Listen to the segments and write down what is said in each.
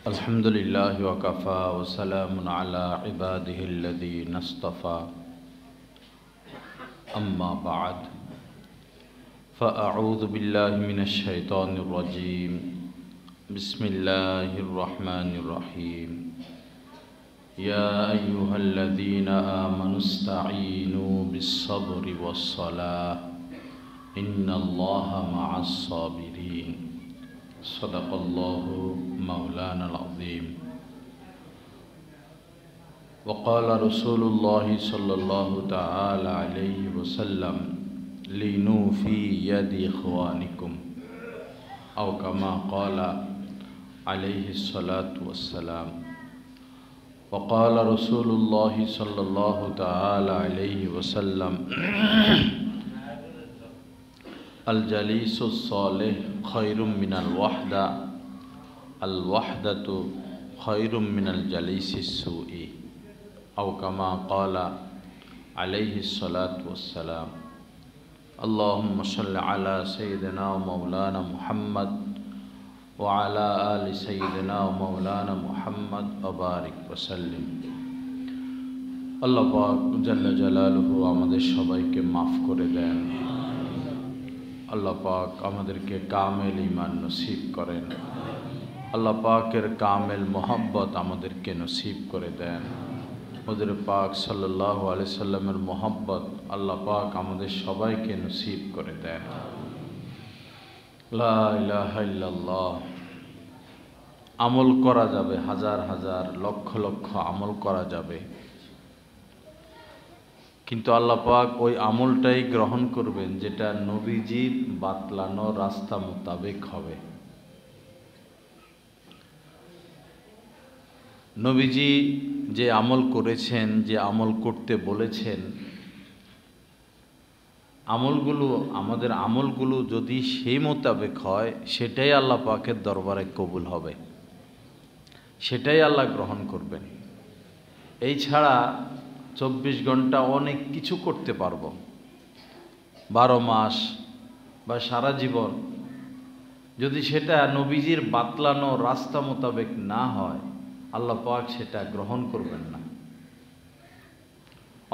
الحمد لله وكفى وسلام على عباده الذين اصطفى أما بعد فأعوذ بالله من الشيطان الرجيم بسم الله الرحمن الرحيم يا أيها الذين آمنوا استعينوا بالصبر والصلاة إن الله مع الصابرين صدق الله مولانا العظيم وقال رسول الله صلى الله تعالى عليه وسلم لينوا في يد إخوانكم أو كما قال عليه الصلاة والسلام وقال رسول الله صلى الله تعالى عليه وسلم الجليس الصالح خير من الوحدة خير من الجليس السوء أو كما قال عليه الصلاة والسلام اللهم صل على سيدنا ومولانا محمد وعلى آل سيدنا ومولانا محمد وبارك وسلم আল্লাহ পাক জাল্লা জালালুহু আমাদের সবাইকে মাফ করে দেন। আল্লাহ পাক আমাদেরকে কামেল ঈমান নসিব করেন। আল্লাহ পাকের কামেল মোহাব্বত আমাদেরকে নসিব করে দেন। হুজুর পাক সাল্লাল্লাহু আলাইহি সাল্লামের মোহাব্বত আল্লাহ পাক আমাদের সবাইকে নসিব করে দেন। লা ইলাহা ইল্লাল্লাহ। আমল করা যাবে, হাজার হাজার লক্ষ লক্ষ আমল করা যাবে, কিন্তু আল্লাহ পাক ওই আমলটাই গ্রহণ করবেন যেটা নবীজির বাতলানো রাস্তা মোতাবেক হবে। নবীজি যে আমল করেছেন, যে আমল করতে বলেছেন, আমাদের আমলগুলো যদি সেই মোতাবেক হয় সেটাই আল্লাহ পাকের দরবারে কবুল হবে, সেটাই আল্লাহ গ্রহণ করবেন। এই ছাড়া 24 ঘন্টা অনেক কিছু করতে পারবো, 12 মাস বা সারা জীবন, যদি সেটা নবীজির বাতলানো রাস্তা মোতাবেক না হয় আল্লাহ পাক সেটা গ্রহণ করবেন না।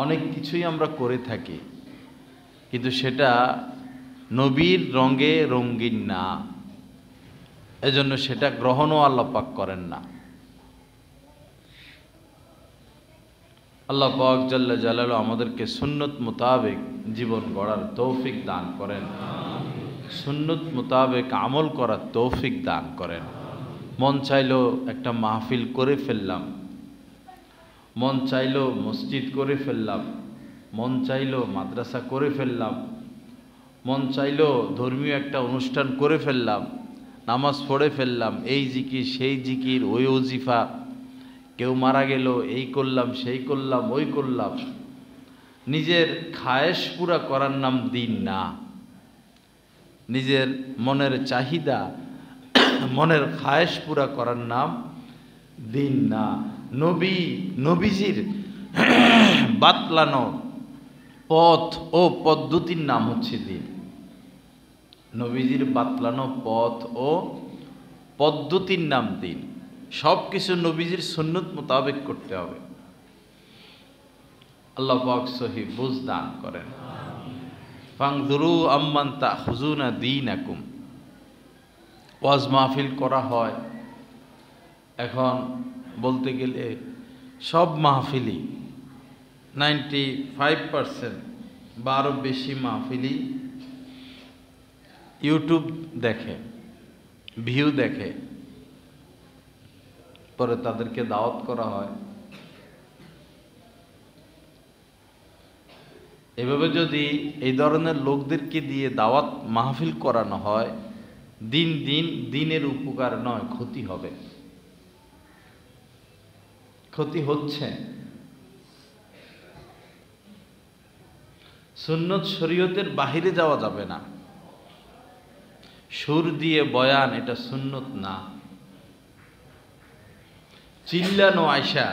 অনেক কিছুই আমরা করে থাকি কিন্তু সেটা নবীর রঙে রঙিন না, এজন্য সেটা গ্রহণও আল্লাহ পাক করেন না। আল্লাহ পাক জাল্লা জালালু আমাদেরকে সুন্নত মোতাবেক জীবন গড়ার তৌফিক দান করেন, সুন্নত মোতাবেক আমল করার তৌফিক দান করেন। মন চাইলো একটা মাহফিল করে ফেললাম, মন চাইলো মসজিদ করে ফেললাম, মন চাইলো মাদ্রাসা করে ফেললাম, মন চাইলো ধর্মীয় একটা অনুষ্ঠান করে ফেললাম, নামাজ পড়ে ফেললাম, এই জিকির সেই জিকির, ওই ওজিফা, কেউ মারা গেল, এই করলাম সেই করলাম ওই করলাম। নিজের খায়েশ পুরা করার নাম দিন না, নিজের মনের চাহিদা, মনের খায়েশ পুরা করার নাম দিন না। নবীজির বাতলানো পথ ও পদ্ধতির নাম হচ্ছে দিন। নবীজির বাতলানো পথ ও পদ্ধতির নাম দিন। সব কিছু নবীজির সুন্নত মোতাবেক করতে হবে। আল্লাহ পাক সহি বুঝ দান করেন। ফাংযুরু আম্মান তাখুযুনা দীনাকুম। ওয়াজ মাহফিল করা হয়, এখন বলতে গেলে সব মাহফিলই 95% বা আরও বেশি মাহফিলই ইউটিউব দেখে, ভিউ দেখে, পরে তাদেরকে দাওয়াত করা হয়। এভাবে যদি এই ধরনের লোকদেরকে দিয়ে দাওয়াত মাহফিল করানো হয়, দিনের উপকার নয়, ক্ষতি হবে, ক্ষতি হচ্ছে। সুন্নত শরীয়তের বাহিরে যাওয়া যাবে না। সুর দিয়ে বয়ান এটা সুন্নত না। চিল্লানো আয়সা,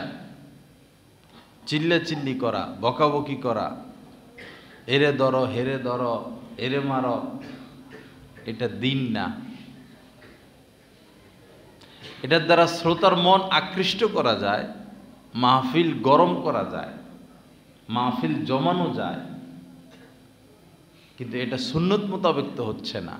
চিল্লাচিল্লি করা, বকাবকি করা, এরে ধরো হেরে ধরো এরে মারো, এটা দিন না। এটার দ্বারা শ্রোতার মন আকৃষ্ট করা যায়, মাহফিল গরম করা যায়, মাহফিল জমানো যায়, কিন্তু এটা সুন্নত মোতাবেক তো হচ্ছে না।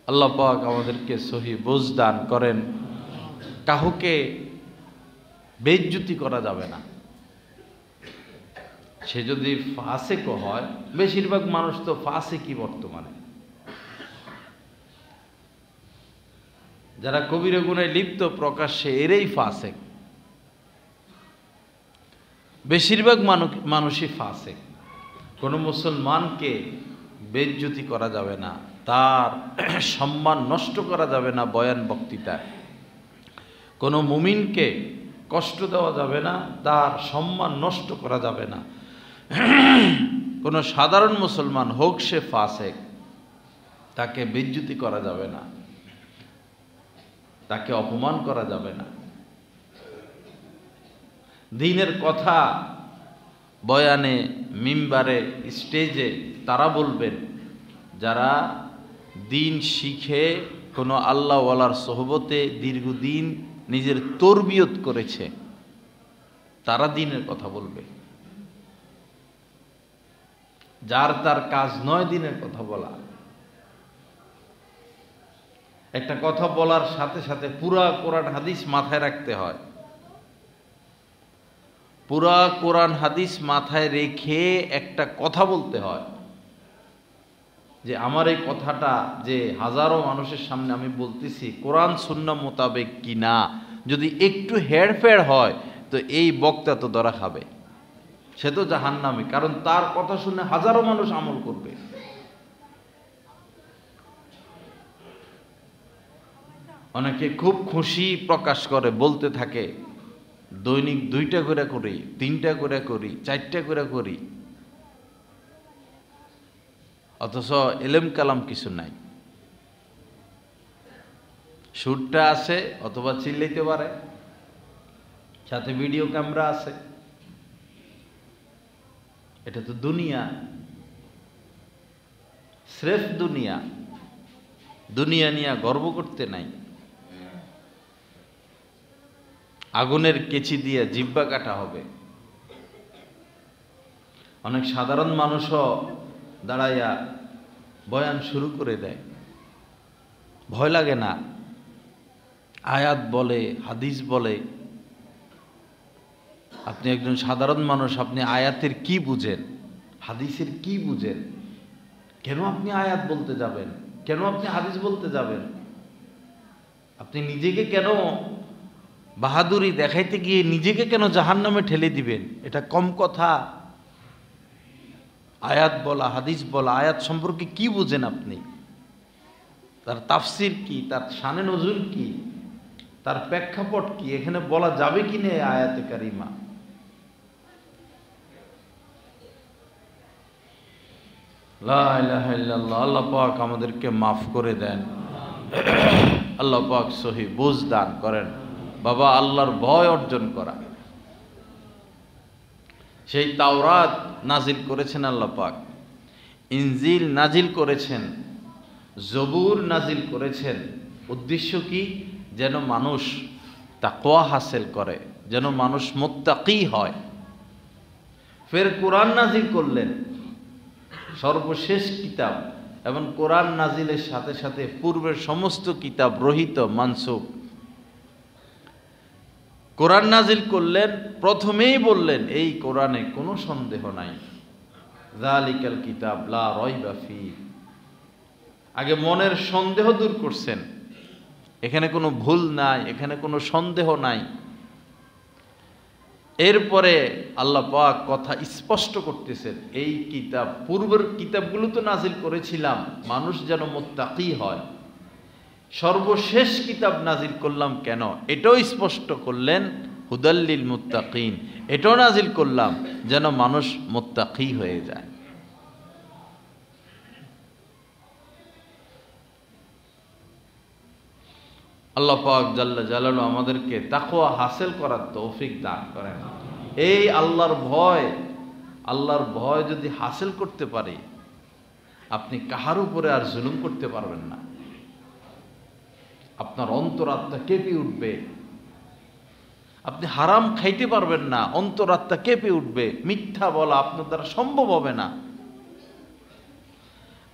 আল্লাহ পাক আমাদেরকে সহি বুঝ দান করেন। কাউকে বেইজ্জতি করা যাবে না। সে যদি ফাসেক হয়, বেশিরভাগ মানুষ তো ফাসেকই বর্তমানে, যারা কবিরা গুনায় লিপ্ত প্রকাশ্যে এরাই ফাসেক। বেশিরভাগ মানুষই ফাসেক। কোনো মুসলমানকে বেইজ্জতি করা যাবে না, তার সম্মান নষ্ট করা যাবে না বয়ান বক্তৃতায়। কোনো মুমিনকে কষ্ট দেওয়া যাবে না, তার সম্মান নষ্ট করা যাবে না। কোনো সাধারণ মুসলমান হোক সে ফাসেক, তাকে বেইজ্জতি করা যাবে না, তাকে অপমান করা যাবে না। দ্বীনের কথা বয়ানে, মিম্বারে, স্টেজে তারা বলবেন যারা দ্বীন শিখে কোনো আল্লাহওয়ালার সোহবতে দীর্ঘদিন নিজের তরবিয়ত করেছে, তারা দ্বীনের কথা বলবে। যার তার কাজ নয় দ্বীনের কথা বলা। একটা কথা বলার সাথে সাথে পুরা কোরআন হাদিস মাথায় রাখতে হয়। পুরা কোরআন হাদিস মাথায় রেখে একটা কথা বলতে হয় যে আমার এই কথাটা যে হাজারো মানুষের সামনে আমি বলতেছি কোরআন সুন্নাহ মোতাবেক কি না। যদি একটু হেরফের হয় তো এই বক্তা তো ধরা খাবে, সে তো জাহান্নামী, কারণ তার কথা শুনে হাজারো মানুষ আমল করবে। অনেকে খুব খুশি প্রকাশ করে, বলতে থাকে দৈনিক 2টা করে করি, 3টা করে করি, 4টা করে করি, অথচ এলেম কালাম কিছু নাই। সুরটা আছে অথবা চিল্লাইতে পারে, সাথে ভিডিও ক্যামেরা আছে। এটা তো দুনিয়া, স্রেফ দুনিয়া। দুনিয়া নিয়ে গর্ব করতে নাই। আগুনের কেচি দিয়ে জিহ্বা কাটা হবে। অনেক সাধারণ মানুষও দাঁড়াইয়া বয়ান শুরু করে দেয়, ভয় লাগে না। আয়াত বলে, হাদিস বলে। আপনি একজন সাধারণ মানুষ, আপনি আয়াতের কি বুঝেন, হাদিসের কি বুঝেন? কেন আপনি আয়াত বলতে যাবেন? কেন আপনি হাদিস বলতে যাবেন? আপনি নিজেকে কেন বাহাদুরি দেখাইতে গিয়ে নিজেকে কেন জাহান্নামে ঠেলে দিবেন? এটা কম কথা? আয়াত বলা, হাদিস বলা, আয়াত সম্পর্কে কি বুঝেন আপনি? তার তাফসির কি, তার শানে নজুল কি, তার প্রেক্ষাপট কি, এখানে বলা যাবে কি না আয়াতে কারিমা? লা ইলাহা ইল্লাল্লাহ। আল্লাহ পাক আমাদেরকে মাফ করে দেন। আল্লাহ পাক সহি বুঝ দান করেন। বাবা, আল্লাহর ভয় অর্জন করা। সেই তাওরাত নাজিল করেছেন আল্লাহ পাক, ইনজিল নাজিল করেছেন, জবুর নাজিল করেছেন। উদ্দেশ্য কি? যেন মানুষ তাকওয়া হাসিল করে, যেন মানুষ মুত্তাকি হয়। ফের কোরআন নাজিল করলেন, সর্বশেষ কিতাব, এবং কোরআন নাজিলের সাথে সাথে পূর্বের সমস্ত কিতাব রহিত, মানসুখ। কোরআন নাজিল করলেন, প্রথমেই বললেন এই কোরআনে কোনো সন্দেহ নাই। যালিকাল কিতাব লা রাইবা ফি। আগে মনের সন্দেহ দূর করছেন, এখানে কোনো ভুল নাই, এখানে কোনো সন্দেহ নাই। এরপরে আল্লাহ পাক কথা স্পষ্ট করতেছেন, এই কিতাব, পূর্বের কিতাবগুলো তো নাজিল করেছিলাম মানুষ যেন মুত্তাকি হয়, সর্বশেষ কিতাব নাজিল করলাম কেন এটাও স্পষ্ট করলেন, হুদাল্লিল মুত্তাকিন। এটাও নাজিল করলাম যেন মানুষ মুত্তাকি হয়ে যায়। আল্লাহ পাক জাল্লা জালালু আমাদেরকে তাকওয়া হাসিল করার তৌফিক দান করেন। এই আল্লাহর ভয় যদি হাসিল করতে পারি, আপনি কাহার উপরে আর জুলুম করতে পারবেন না। আপনার অন্তরাত্মা কেঁপে উঠবে। আপনি হারাম খাইতে পারবেন না, অন্তরাত্মা কেঁপে উঠবে। মিথ্যা বলা আপনার দ্বারা সম্ভব হবে না।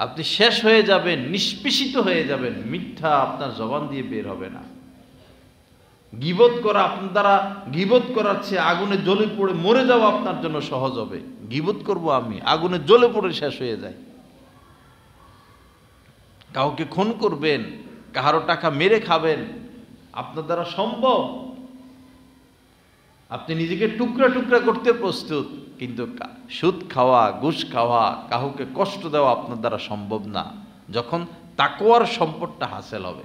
আপনি শেষ হয়ে যাবেন, নিষ্পেষিত হয়ে যাবেন, মিথ্যা আপনার জবান দিয়ে বের হবে না। গীবত করা আপনার দ্বারা, গীবত করার চেয়ে আগুনে জ্বলে পড়ে মরে যাওয়া আপনার জন্য সহজ হবে। গীবত করব আমি, আগুনে জ্বলে পড়ে শেষ হয়ে যায়। কাউকে খুন করবেন, কাহারো টাকা মেরে খাবেন, আপনার দ্বারা সম্ভব। আপনি নিজেকে টুকরা টুকরা করতে প্রস্তুত, কিন্তু সুদ খাওয়া, ঘুষ খাওয়া, কাউকে কষ্ট দেওয়া আপনার দ্বারা সম্ভব না, যখন তাকওয়ার সম্পদটা হাসিল হবে।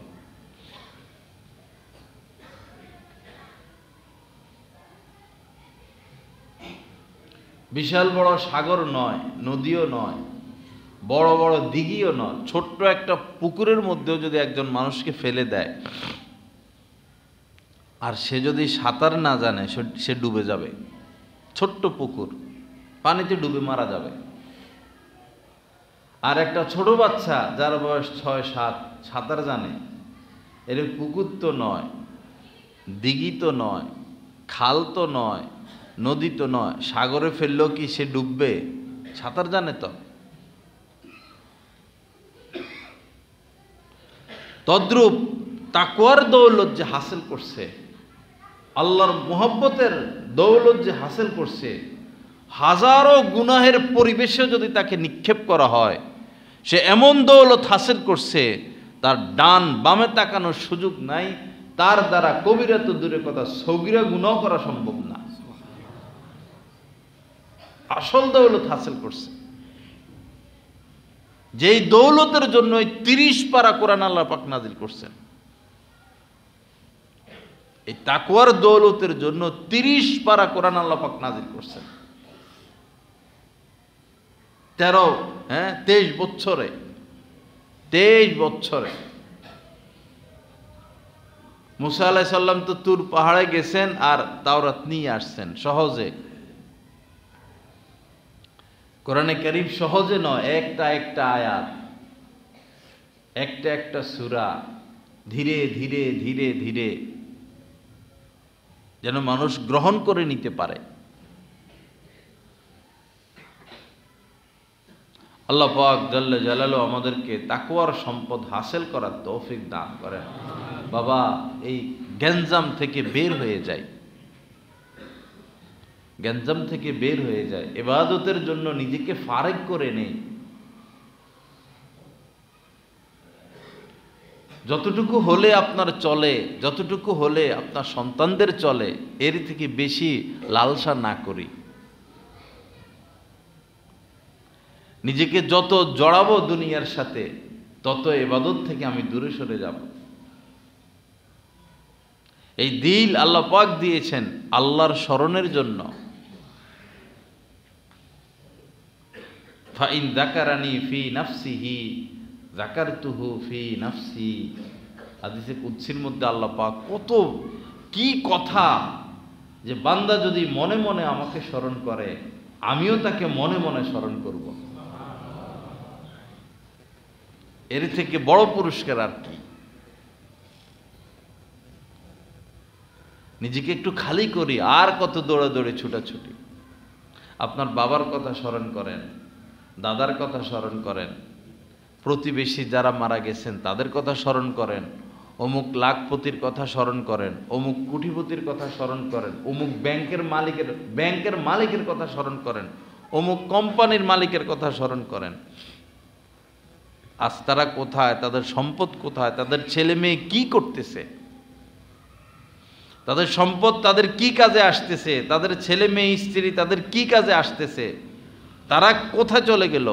বিশাল বড় সাগর নয়, নদীও নয়, বড় বড় দিঘিও নয়, ছোট্ট একটা পুকুরের মধ্যেও যদি একজন মানুষকে ফেলে দেয় আর সে যদি সাঁতার না জানে, সে ডুবে যাবে। ছোট্ট পুকুর, পানিতে ডুবে মারা যাবে। আর একটা ছোট বাচ্চা যার বয়স 6-7 সাঁতার জানে, এর পুকুর তো নয়, দিঘি তো নয়, খাল তো নয়, নদী তো নয়, সাগরে ফেললেও কি সে ডুববে? সাঁতার জানে তো। তদ্রূপ তাকওয়ার দৌলত যে হাসিল করছে, আল্লাহর মুহাব্বতের দৌলত যে হাসিল করছে, হাজারো গুনাহের পরিবেশেও যদি তাকে নিক্ষেপ করা হয়, সে এমন দৌলত হাসিল করছে তার ডান বামে তাকানোর সুযোগ নাই। তার দ্বারা কবিরা তো দূরের কথা, সগীরা গুনাহ করা সম্ভব না। আসল দৌলত হাসিল করছে, যেই দৌলতের জন্য 30 পারা কোরআন আল্লাহ পাক নাজিল করছেন। এই তাকওয়ার দৌলতের জন্য 30 পারা কোরআন আল্লাহ পাক নাজিল করছেন। 23 বছরে 23 বছরে মুসা আলাইহিস সালাম তো তুর পাহাড়ে গেছেন আর তাওরাত নিয়ে আসছেন সহজে। কোরআনে কারীম সহজে নয়, একটা একটা আয়াত, একটা একটা সূরা, ধীরে ধীরে ধীরে ধীরে যেন মানুষ গ্রহণ করে নিতে পারে। আল্লাহ পাক জাল্লা জালালু আমাদেরকে তাকওয়ার সম্পদ হাসিল করার তৌফিক দান করেন। বাবা, এই গ্যাঞ্জাম থেকে বের হয়ে যায়, গ্যাঞ্জাম থেকে বের হয়ে যায়, ইবাদতের জন্য নিজেকে ফারেক করে নেই। যতটুকু হলে আপনার চলে, যতটুকু হলে আপনার সন্তানদের চলে, এর থেকে বেশি লালসা না করি। নিজেকে যত জড়াবো দুনিয়ার সাথে, তত ইবাদত থেকে আমি দূরে সরে যাব। এই দিল আল্লাহ পাক দিয়েছেন আল্লাহর স্মরণের জন্য। ফাইন যাকারানি ফি নাফসিহি যাকারতুহু ফি নাফসি। হাদিসে কুদসির মধ্যে আল্লাহ পাক কত কি কথা, যে বান্দা যদি মনে মনে আমাকে স্মরণ করে, আমিও তাকে মনে মনে স্মরণ করব। এর থেকে বড় পুরস্কার আর কি? নিজেকে একটু খালি করি, আর কত দৌড়াদৌড়ি ছুটাছুটি। আপনার বাবার কথা স্মরণ করেন, দাদার কথা স্মরণ করেন, প্রতিবেশী যারা মারা গেছেন তাদের কথা স্মরণ করেন, অমুক লাখপতির কথা স্মরণ করেন, অমুক কোটিপতির কথা স্মরণ করেন, অমুক ব্যাংকের মালিকের কথা স্মরণ করেন, অমুক কোম্পানির মালিকের কথা স্মরণ করেন। আজ তারা কোথায়, তাদের সম্পদ কোথায়, তাদের ছেলে মেয়ে কি করতেছে, তাদের সম্পদ তাদের কি কাজে আসতেছে, তাদের ছেলে মেয়ে স্ত্রী তাদের কি কাজে আসতেছে, তারা কোথায় চলে গেল।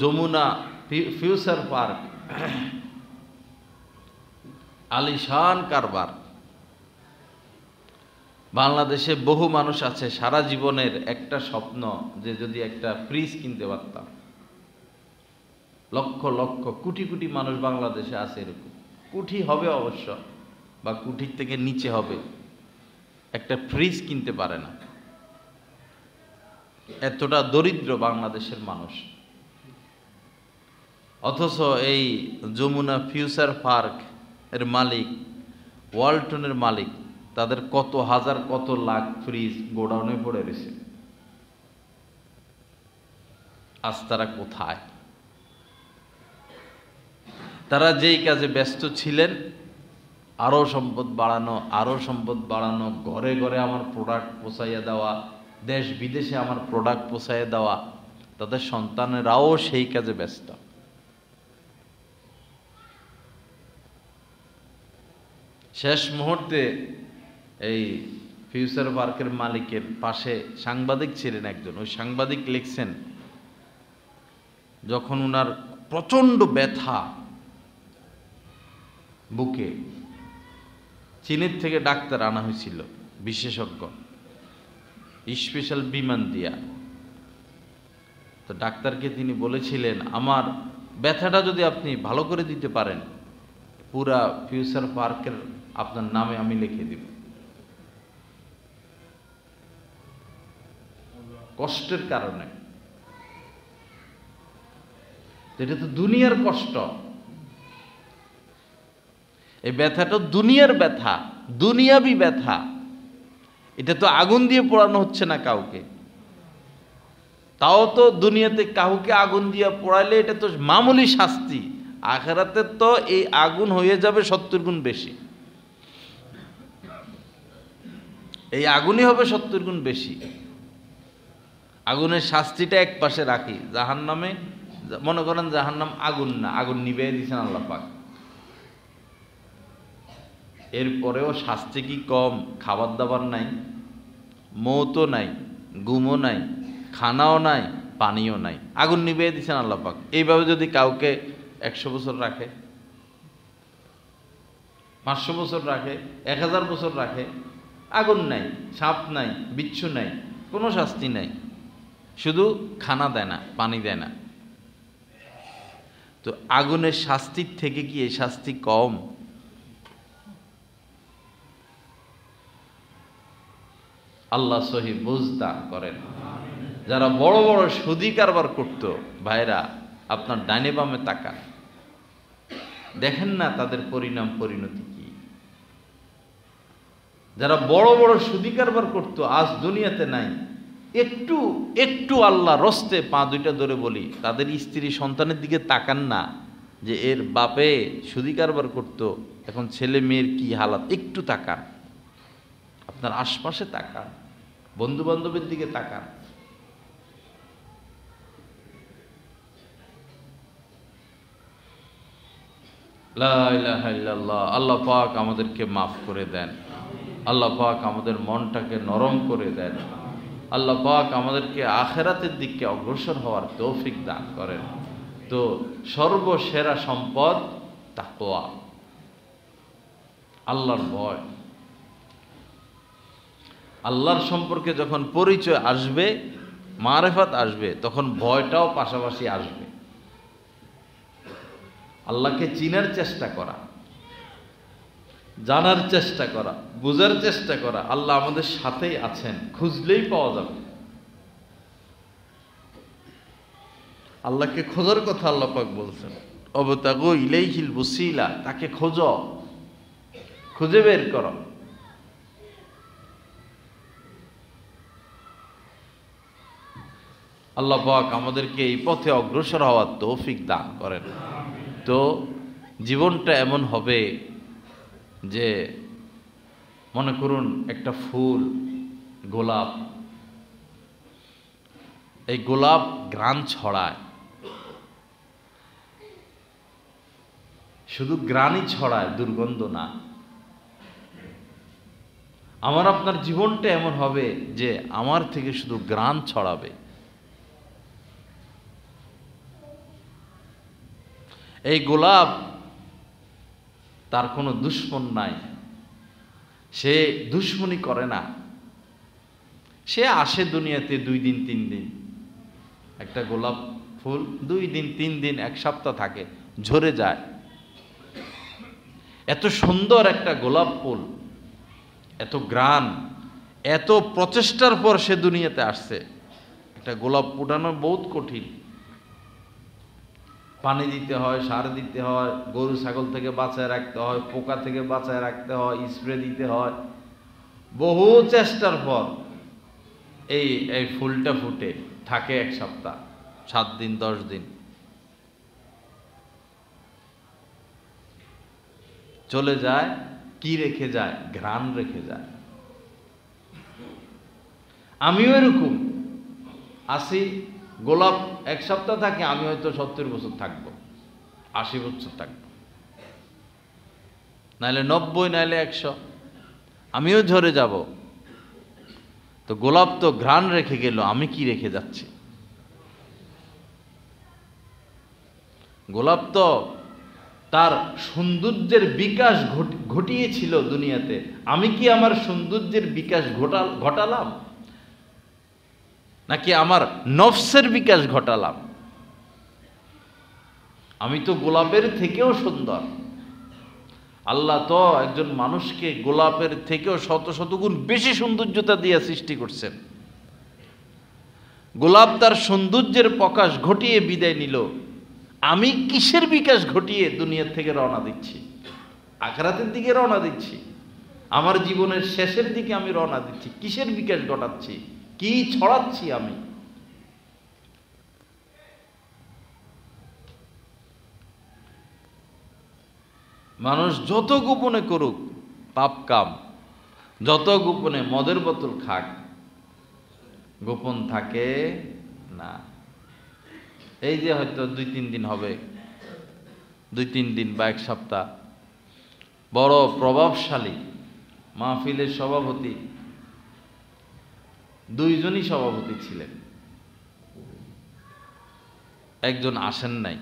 যমুনা ফিউচার পার্ক, আলিশান কারবার। বাংলাদেশে বহু মানুষ আছে সারা জীবনের একটা স্বপ্ন, যে যদি একটা ফ্রিজ কিনতে পারতাম। লক্ষ লক্ষ কোটি কোটি মানুষ বাংলাদেশে আছে এরকম, কোটি হবে অবশ্য, বা কোটির থেকে নিচে হবে, একটা ফ্রিজ কিনতে পারে না। এতটা দরিদ্র বাংলাদেশের মানুষ, অথচ এই যমুনা ফিউচার পার্ক এর মালিক, ওয়ালটনের মালিক, তাদের কত হাজার কত লাখ ফ্রিজ গোডাউনে পড়ে রয়েছে। আজ তারা কোথায়? তারা যেই কাজে ব্যস্ত ছিলেন, আরো সম্পদ বাড়ানো, আরো সম্পদ বাড়ানো, ঘরে ঘরে আমার প্রোডাক্ট পৌঁছাইয়া দেওয়া, দেশ বিদেশে আমার প্রোডাক্ট পৌঁছাইয়া দেওয়া, তাদের সন্তানেরাও সেই কাজে ব্যস্ত। শেষ মুহূর্তে এই ফিউচার পার্কের মালিকের পাশে সাংবাদিক ছিলেন একজন, ওই সাংবাদিক লিখছেন, যখন ওনার প্রচন্ড ব্যথা বুকে, চীনের থেকে ডাক্তার আনা হয়েছিল, বিশেষজ্ঞ, স্পেশাল বিমান দিয়া। তো ডাক্তারকে তিনি বলেছিলেন, আমার ব্যথাটা যদি আপনি ভালো করে দিতে পারেন, পুরা ফিউচার পার্কের আপনার নামে আমি লিখে দিব। কষ্টের কারণে, এটা তো দুনিয়ার কষ্ট, এই ব্যথাটা দুনিয়ার ব্যথা, দুনিয়াবি ব্যথা। এটা তো আগুন দিয়ে পোড়ানো হচ্ছে না কাউকে, তাও তো দুনিয়াতে কাউকে আগুন দিয়ে পোড়াইলে এটা তো মামুলি শাস্তি, আখিরাতে তো এই আগুন হয়ে যাবে 70 গুণ বেশি, এই আগুনই হবে 70 গুণ বেশি। আগুনের শাস্তিটা এক পাশে রাখি, জাহান্নামে মনে করেন জাহান্নাম আগুন না, আগুন নিভিয়ে দিয়েছেন আল্লাহ পাক, এরপরেও শাস্তি কি কম? খাবার দাবার নাই, মৌতও নাই, ঘুমও নাই, খানাও নাই, পানিও নাই, আগুন নিভিয়ে দিয়েছেন আল্লাহ পাক। এইভাবে যদি কাউকে 100 বছর রাখে, 500 বছর রাখে, 1000 বছর রাখে, আগুন নাই, সাপ নাই, বিচ্ছু নাই, কোনো শাস্তি নাই, শুধু খানা দেয় না, পানি দেয় না। তো আগুনের শাস্তির থেকে কি এই শাস্তি কম? আল্লাহ সহি বুঝ দান করেন। যারা বড় বড় সুদি কারবার করত, ভাইরা আপনার ডাইনে বামে তাকান, দেখেন না তাদের পরিণাম পরিণতি কি। যারা বড় বড় সুদি কারবার করত, আজ দুনিয়াতে নাই। একটু একটু আল্লাহ রস্তে পা দুইটা ধরে বলি, তাদের স্ত্রী সন্তানের দিকে তাকান না, যে এর বাপে সুদি কারবার করত, এখন ছেলে মেয়ের কি হালাত, একটু তাকান। আপনার আশপাশে তাকান, বন্ধু বান্ধবের দিকে তাকান। লা ইলাহা ইল্লাল্লাহ। আল্লাহ পাক আমাদেরকে মাফ করে দেন, আল্লাহ পাক আমাদের মনটাকে নরম করে দেন, আল্লাহ পাক আমাদেরকে আখিরাতের দিকে অগ্রসর হওয়ার তৌফিক দান করেন। তো সর্বসেরা সম্পদ তাকওয়া, আল্লাহর ভয়। আল্লাহর সম্পর্কে যখন পরিচয় আসবে, মারেফাত আসবে, তখন ভয়টাও পাশাপাশি আসবে। আল্লাহকে চিনার চেষ্টা করা, জানার চেষ্টা করা, বুঝার চেষ্টা করা, আল্লাহ আমাদের সাথেই আছেন, খুঁজলেই পাওয়া যাবে। আল্লাহকে খোঁজার কথা আল্লাহ পাক বলছেন, অবতাগু ইলাইহিল ওসিলা, তাকে খোঁজো, খুঁজে বের করো। আল্লাহ পাক আমাদেরকে এই পথে অগ্রসর হওয়ার তৌফিক দান করেন। তো জীবনটা এমন হবে যে, মনে করুন একটা ফুল, গোলাপ, এই গোলাপ ঘ্রাণ ছড়ায়, শুধু ঘ্রাণই ছড়ায়, দুর্গন্ধ না। আমার আপনার জীবনটা এমন হবে যে আমার থেকে শুধু ঘ্রাণ ছড়াবে। এই গোলাপ, তার কোনো দুশ্মন নাই, সে দুশ্মনী করে না, সে আসে দুনিয়াতে 2 দিন 3 দিন, একটা গোলাপ ফুল 2 দিন 3 দিন 1 সপ্তাহ থাকে, ঝরে যায়। এত সুন্দর একটা গোলাপ ফুল, এত ঘ্রাণ, এত প্রচেষ্টার পর সে দুনিয়াতে আসছে, একটা গোলাপ ফুটানো বহুত কঠিন। পানি দিতে হয়, সার দিতে হয়, গরু ছাগল থেকে বাঁচায় রাখতে হয়, পোকা থেকে বাঁচায় রাখতে হয়, স্প্রে দিতে হয়। বহু চেষ্টার পর এই এই ফুলটা ফুটে, থাকে 1 সপ্তাহ, 7 দিন 10 দিন, চলে যায়। কি রেখে যায়? ঘ্রাণ রেখে যায়। আমিও এরকম আসি, গোলাপ 1 সপ্তাহ থাকে, আমি হয়তো 70 বছর থাকবো, 80 বছর থাকবো, নাইলে 90, নাইলে 100, আমিও ঝরে যাব। তো গোলাপ তো ঘ্রাণ রেখে গেল, আমি কি রেখে যাচ্ছি? গোলাপ তো তার সৌন্দর্যের বিকাশ ঘটিয়েছিল দুনিয়াতে, আমি কি আমার সৌন্দর্যের বিকাশ ঘটালাম, নাকি আমার নফসের বিকাশ ঘটালাম? আমি তো গোলাপের থেকেও সুন্দর। আল্লাহ তো একজন মানুষকে গোলাপের থেকেও শত শত গুণ বেশি সৌন্দর্যতা দিয়ে সৃষ্টি করছেন। গোলাপ তার সৌন্দর্যের প্রকাশ ঘটিয়ে বিদায় নিল, আমি কিসের বিকাশ ঘটিয়ে দুনিয়ার থেকে রওনা দিচ্ছি? আখিরাতের দিকে রওনা দিচ্ছি, আমার জীবনের শেষের দিকে আমি রওনা দিচ্ছি। কিসের বিকাশ ঘটাচ্ছি? কি ছড়াচ্ছি আমি? মানুষ যত গোপনে করুক পাপ কাম, যত গোপনে মদের বোতল খাক, গোপন থাকে না। এই যে হয়তো 2-3 দিন হবে, 2-3 দিন বা 1 সপ্তাহ, বড় প্রভাবশালী মাহফিলের সভাপতি, 2 জনই সভাপতি ছিলেন, একজন আসেন নাই,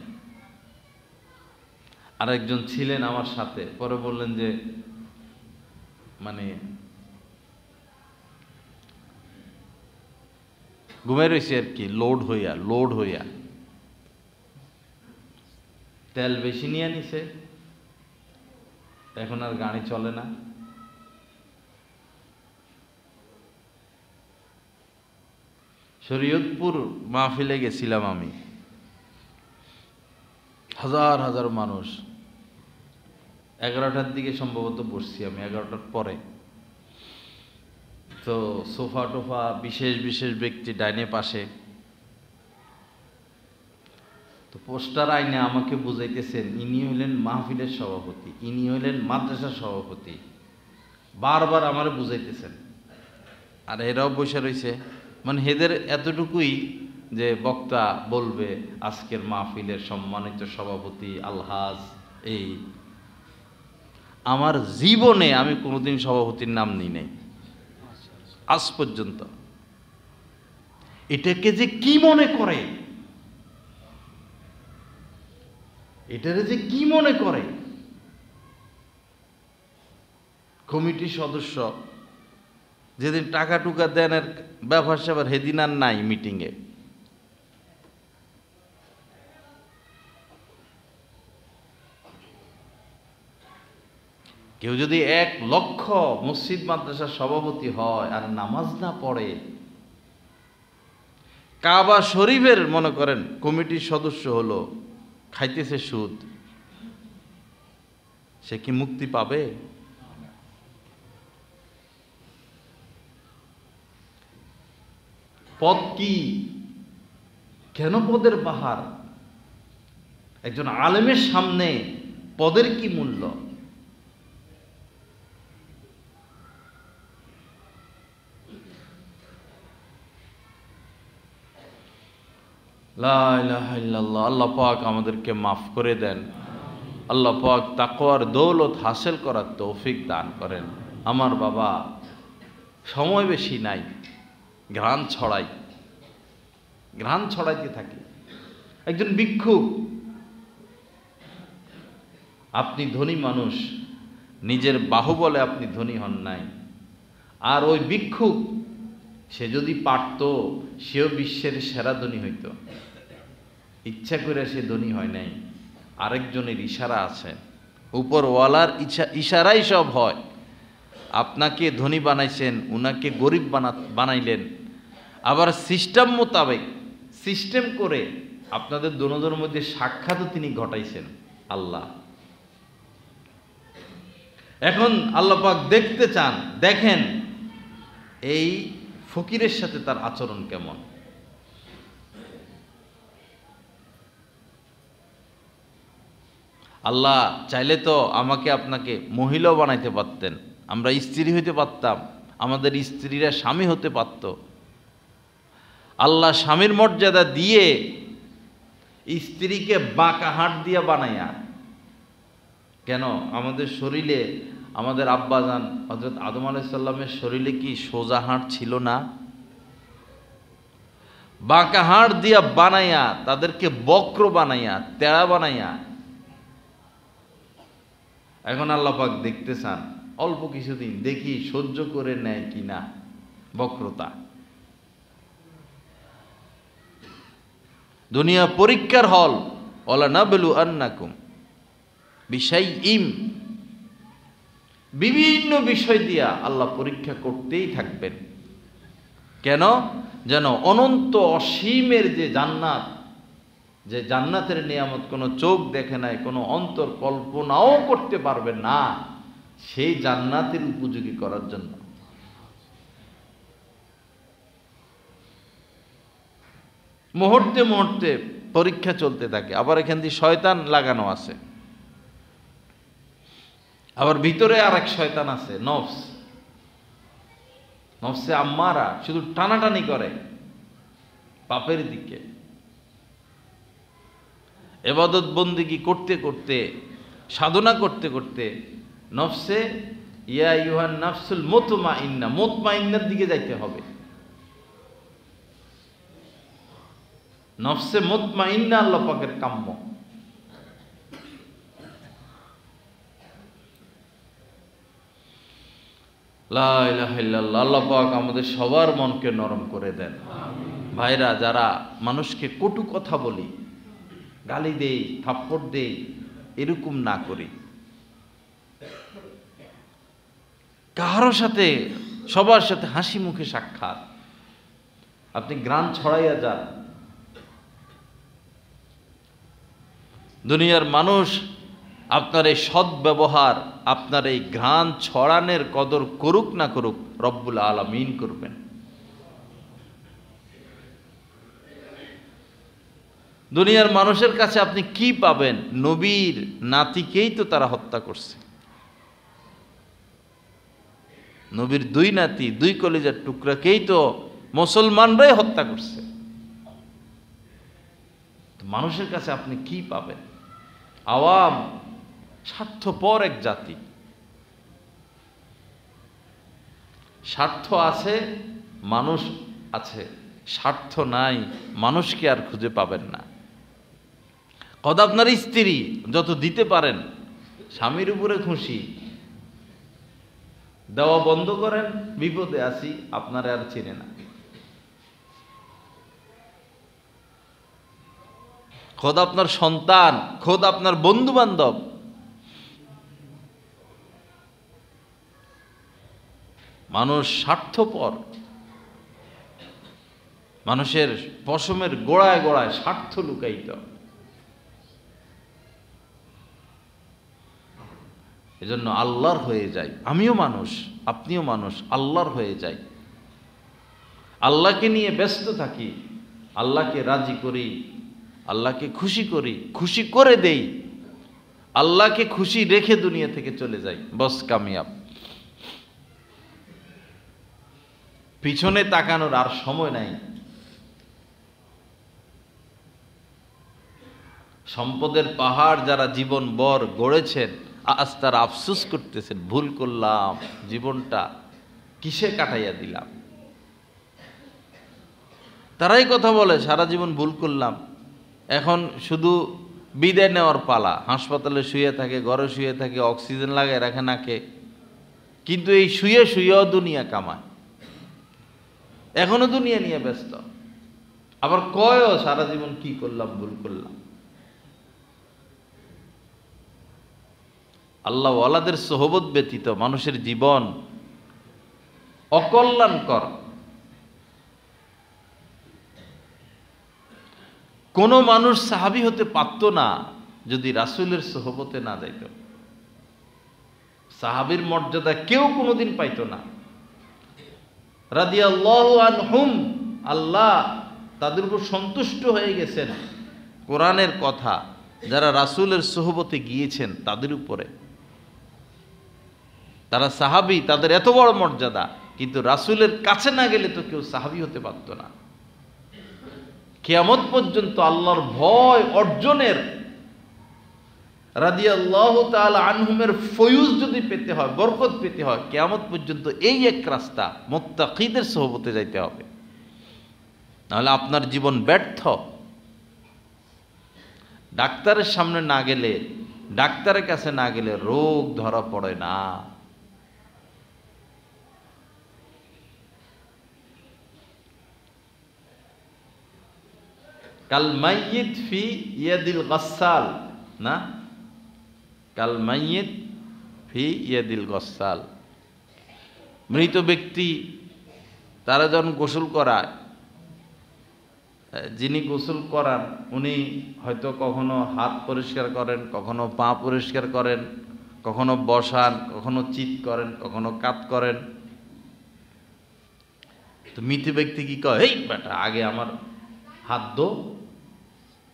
আর একজন ছিলেন আমার সাথে। পরে বললেন যে মানে ঘুমাই রয়েছে আর কি, লোড হইয়া তেল বেশি নিয়ে নিছে, এখন আর গাড়ি চলে না। শরীয়তপুর মাহফিলে গেছিলাম আমি, হাজার হাজার মানুষ। 11টার দিকে সম্ভবত বসছি আমি, 11টার পরে। তো সোফা টোফা, বিশেষ বিশেষ ব্যক্তি ডাইনে পাশে। তো পোস্টার আইনে আমাকে বুঝাইতেছেন, ইনি হইলেন মাহফিলের সভাপতি, ইনি হইলেন মাদ্রাসার সভাপতি, বারবার আমার বুঝাইতেছেন। আর এরাও বসে রয়েছে, মানে এদের এতটুকুই যে বক্তা বলবে আজকের মাহফিলের সম্মানিত সভাপতি আলহাজ এই। আমার জীবনে আমি কোনোদিন সভাপতির নাম নিই নাই আজ পর্যন্ত। এটাকে যে কি মনে করে, এটারে যে কি মনে করে কমিটির সদস্য, যেদিন টাকা টুকা দেনের ব্যাপার স্যাপার সেদিন আর নাই মিটিংয়ে। কেউ যদি 1 লক্ষ মসজিদ মাদ্রাসার সভাপতি হয় আর নামাজ না পড়ে, কাবা শরীফের মনে করেন কমিটির সদস্য হলো, খাইতেছে সুদ, সে কি মুক্তি পাবে? পদ কি? কেন পদের পাহাড়? একজন আলেমের সামনে পদের কি মূল্য? লা ইলাহা ইল্লাল্লাহ। আল্লাহ পাক আমাদেরকে মাফ করে দেন। আল্লাহ পাক তাকওয়ার দৌলত হাসিল করার তৌফিক দান করেন। আমার বাবা, সময় বেশি নাই, ঘ্রাণ ছড়াইতে থাকি। একজন ভিক্ষুক, আপনি ধনী মানুষ, নিজের বাহুবলে আপনি ধনী হন নাই। আর ওই ভিক্ষুক, সে যদি পারত সেও বিশ্বের সেরা ধনী হইত, ইচ্ছা করে সে ধনী হয় নাই, আরেকজনের ইশারা আছে, উপরওয়ালার ইশারাই সব হয়। আপনাকে ধনী বানাইছেন, উনাকে গরিব বানাইলেন। আবার সিস্টেম মোতাবেক সিস্টেম করে আপনাদের দুজনের মধ্যে সাক্ষাৎও তিনি ঘটাইছেন আল্লাহ। এখন আল্লাহ পাক দেখতে চান, দেখেন এই ফকিরের সাথে তার আচরণ কেমন। আল্লাহ চাইলে তো আমাকে আপনাকে মহিলাও বানাইতে পারতেন, আমরা স্ত্রী হইতে পারতাম, আমাদের স্ত্রীরা স্বামী হতে পারত। আল্লাহ স্বামীর মর্যাদা দিয়ে স্ত্রীকে বাঁকা হাট দিয়া বানাইয়া, কেন আমাদের শরীরে আমাদের আব্বাজান হযরত আদম আলাইহিস সালামের শরীরে কি সোজা হাট ছিল না? বাঁকা হাট দিয়া বানাইয়া তাদেরকে বক্র বানাইয়া তেড়া বানাইয়া, এখন আল্লাহ পাক দেখতে চান অল্প কিছুদিন দেখি সহ্য করে নেয় কিনা বক্রতা। দুনিয়া পরীক্ষার হল, ওয়ালা নাবলু আন্নাকুম বিশাইইম, বিভিন্ন বিষয় দিয়া আল্লাহ পরীক্ষা করতেই থাকবেন। কেন? যেন অনন্ত অসীমের যে জান্নাত, যে জান্নাতের নিয়ামত কোনো চোখ দেখে নাই, কোনো অন্তর কল্পনাও করতে পারবে না, সেই জান্নাতের উপযোগী করার জন্য। মুহূর্তে মুহূর্তে পরীক্ষা চলতে থাকে। আবার এখান দিয়ে শয়তান লাগানো আছে, আবার ভিতরে আর এক শয়তান আছে, নফস। নফসে আম্মারা শুধু টানাটানি করে পাপের দিকে। ইবাদত বন্দেগী করতে করতে, সাধনা করতে করতে নফসে ইয়া আইয়ুহান নাফসুল মুতমাইন্না, মুতমাইন্নার দিকে যাইতে হবে। নফসে মুতমাইন্না আল্লাহ পাকের কাম্য। লা ইলাহা ইল্লাল্লাহ। আল্লাহ পাক আমাদের সবার মনকে নরম করে দেন। ভাইরা, যারা মানুষকে কটু কথা বলি, গালি দেই, থাপ্পড় দেই, এরকম না করি। কারো সাথে, সবার সাথে হাসি মুখে সাক্ষাৎ। আপনি গ্রাম ছড়াইয়া যান, দুনিয়ার মানুষ আপনার এই সৎ ব্যবহার, আপনার এই ঘ্রাণ ছড়ানোর কদর করুক না করুক, রব্বুল আলামিন করবেন। দুনিয়ার মানুষের কাছে আপনি কি পাবেন? নবীর নাতিকেই তো তারা হত্যা করছে। নবীর দুই নাতি, দুই কলিজার টুকরাকেই তো মুসলমানরাই হত্যা করছে। মানুষের কাছে আপনি কি পাবেন? আওয়াম, স্বার্থপর এক জাতি। স্বার্থ আছে, মানুষ আছে। স্বার্থ নাই, মানুষকে আর খুঁজে পাবেন না। কত আপনার স্ত্রী যত দিতে পারেন, স্বামীর উপরে খুশি, দেওয়া বন্ধ করেন, বিপদে আসি, আপনারা আর চিনে না। খোদ আপনার সন্তান, খোদ আপনার বন্ধু বান্ধব, মানুষ স্বার্থপর। মানুষের পশমের গোড়ায় গোড়ায় স্বার্থ লুকায়িত। এজন্য আল্লাহর হয়ে যাই। আমিও মানুষ, আপনিও মানুষ, আল্লাহর হয়ে যাই। আল্লাহকে নিয়ে ব্যস্ত থাকি, আল্লাহকে রাজি করি, আল্লাহকে খুশি করি, খুশি করে দেই, আল্লাহকে খুশি রেখে দুনিয়া থেকে চলে যাই, বস কামিয়াব। পিছনে তাকানোর আর সময় নাই। সম্পদের পাহাড় যারা জীবন ভর গড়েছেন, আজ তারা আফসোস করতেছেন, ভুল করলাম, জীবনটা কিসে কাটাইয়া দিলাম। তারাই কথা বলে সারা জীবন ভুল করলাম, এখন শুধু বিদায় নেওয়ার পালা। হাসপাতালে শুয়ে থাকে, ঘরে শুয়ে থাকে, অক্সিজেন লাগায় রাখে নাকে, কিন্তু এই শুয়ে শুয়েও দুনিয়া কামায়, এখনো দুনিয়া নিয়ে ব্যস্ত। আবার কয়ও সারা জীবন কি করলাম, ভুল করলাম। আল্লাহ ওয়ালাদের সোহবত ব্যতীত মানুষের জীবন অকল্যাণকর। কোনো মানুষ সাহাবী হতে পারত না যদি রাসূলের সোহবতে না যাইত। সাহাবীর মর্যাদা কেউ কোনোদিন পাইত না। রাদিয়াল্লাহু আনহুম, আল্লাহ তাদের উপর সন্তুষ্ট হয়ে গেছেন। কোরআনের কথা, যারা রাসূলের সোহবতে গিয়েছেন তাদের উপরে, তারা সাহাবী, তাদের এত বড় মর্যাদা, কিন্তু রাসূলের কাছে না গেলে তো কেউ সাহাবী হতে পারত না। কিয়ামত পর্যন্ত আল্লাহর ভয় অর্জনের, রাদিয়াল্লাহু তাআলা আনহুমের ফয়ুজ যদি পেতে হয়, বরকত পেতে হয়, কিয়ামত পর্যন্ত এই এক রাস্তা, মুত্তাকিদের সোহবতে যাইতে হবে, নাহলে আপনার জীবন ব্যর্থ। ডাক্তারের সামনে না গেলে, ডাক্তারের কাছে না গেলে রোগ ধরা পড়ে না। কাল মাইয়িত ফি ইয়াদিল গাসসাল, না, কাল মাইয়িত ফি ইয়াদিল গাসসাল। মৃত ব্যক্তি তারা যখন গোসল করায়, যিনি গোসল করান উনি হয়তো কখনো হাত পরিষ্কার করেন, কখনো পা পরিষ্কার করেন, কখনো বসান, কখনো চিৎ করেন, কখনো কাত করেন। তো মৃত ব্যক্তি কি কয়, এই বেটা আগে আমার হাত দো,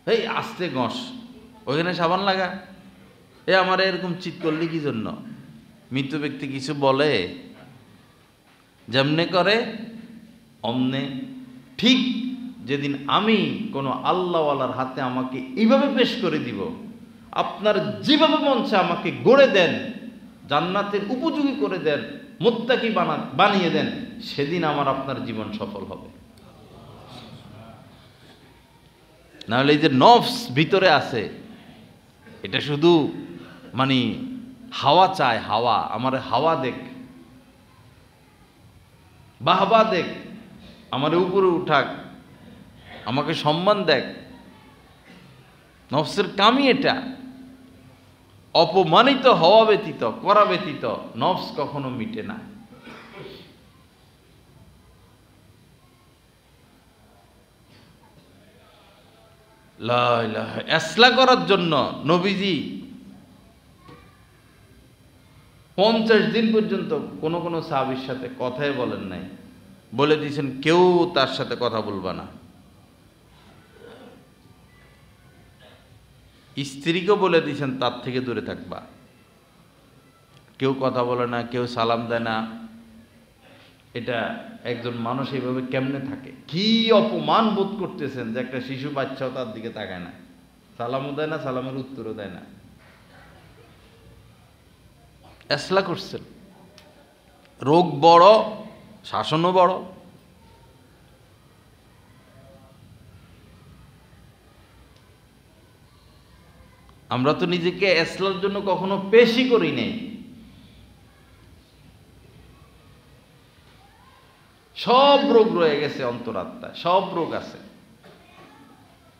এই আস্তে গস, ওইখানে সাবান লাগা, এ আমার এরকম চিৎ করলি কি জন্য? মৃত ব্যক্তি কিছু বলে? যেমনে করে অমনে। ঠিক যেদিন আমি কোনো আল্লাহওয়ালার হাতে আমাকে এইভাবে পেশ করে দিব, আপনার যেভাবে মন চায় আমাকে গড়ে দেন, জান্নাতের উপযোগী করে দেন, মুত্তাকি বানিয়ে দেন, সেদিন আমার আপনার জীবন সফল হবে। নাহলে এই যে নফস ভিতরে আছে, এটা শুধু মানে হাওয়া চায়, হাওয়া, আমার হাওয়া দেখ, বাহবা দেখ, আমার উপরে উঠাক, আমাকে সম্মান দেখ। নফসের কামই এটা। অপমানিত হওয়া ব্যতীত, করা ব্যতীত নফস কখনো মিটে না। লা ইলাহা, ইসলাহ করার জন্য নবীজি 50 দিন পর্যন্ত কোন কোন সাহাবীর সাথে কথাই বলেন নাই, বলে দিয়েছেন কেউ তার সাথে কথা বলবা না। স্ত্রীকে বলে দিয়েছেন তার থেকে দূরে থাকবা, কেউ কথা বলে না, কেউ সালাম দেয় না। এটা একজন মানুষ এইভাবে কেমনে থাকে? কি অপমান বোধ করতেছেন যে একটা শিশু বাচ্চাও তার দিকে তাকায় না, সালামও দেয় না, সালামের উত্তরও দেয় না। ইসলাহ করছেন। রোগ বড়, শাসনও বড়। আমরা তো নিজেকে ইসলামের জন্য কখনো পেশই করি নাই। সব রোগ রয়ে গেছে অন্তরাত্মায়, সব রোগ আছে।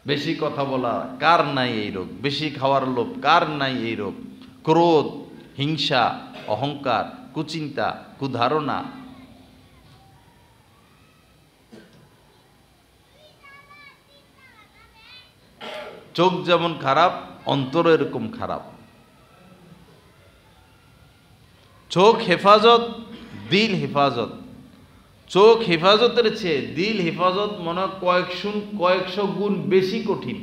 বেশি কথা বলা, কার নাই এই রোগ? বেশি খাওয়ার লোভ, কার নাই এই রোগ? ক্রোধ, হিংসা, অহংকার, কুচিন্তা, কুধারণা। চোখ যেমন খারাপ, অন্তর এরকম খারাপ। চোখ হেফাজত, দিল হেফাজত। চোখ হেফাজতের চেয়ে দিল হেফাজত মনে হয় কয়েকশো গুণ বেশি কঠিন।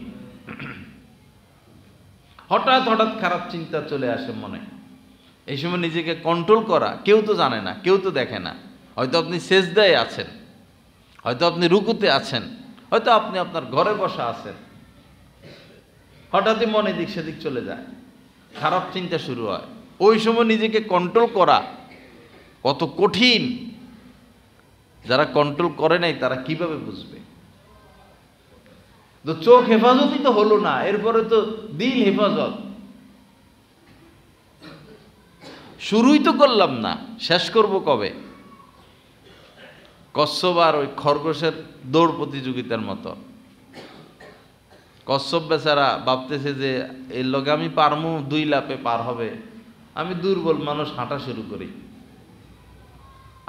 হঠাৎ হঠাৎ খারাপ চিন্তা চলে আসে মনে। এই সময় নিজেকে কন্ট্রোল করা, কেউ তো জানে না, কেউ তো দেখে না। হয়তো আপনি সেজদায় আছেন, হয়তো আপনি রুকুতে আছেন, হয়তো আপনি আপনার ঘরে বসা আছেন, হঠাৎই মনে দিক সেদিক চলে যায়, খারাপ চিন্তা শুরু হয়। ওই সময় নিজেকে কন্ট্রোল করা কত কঠিন। যারা কন্ট্রোল করে নাই তারা কিভাবে বুঝবে? তো চোখ হেফাজতই তো হলো না, এরপরে তো দিল হেফাজত। শুরুই তো করলাম না, শেষ করব কবে? কচ্ছপ আর ওই খরগোশের দৌড় প্রতিযোগিতার মতো। কচ্ছপ বেচারা ভাবতেছে যে এর লগে আমি পারমু, 2 লাফে পার হবে, আমি দুর্বল মানুষ, হাঁটা শুরু করি।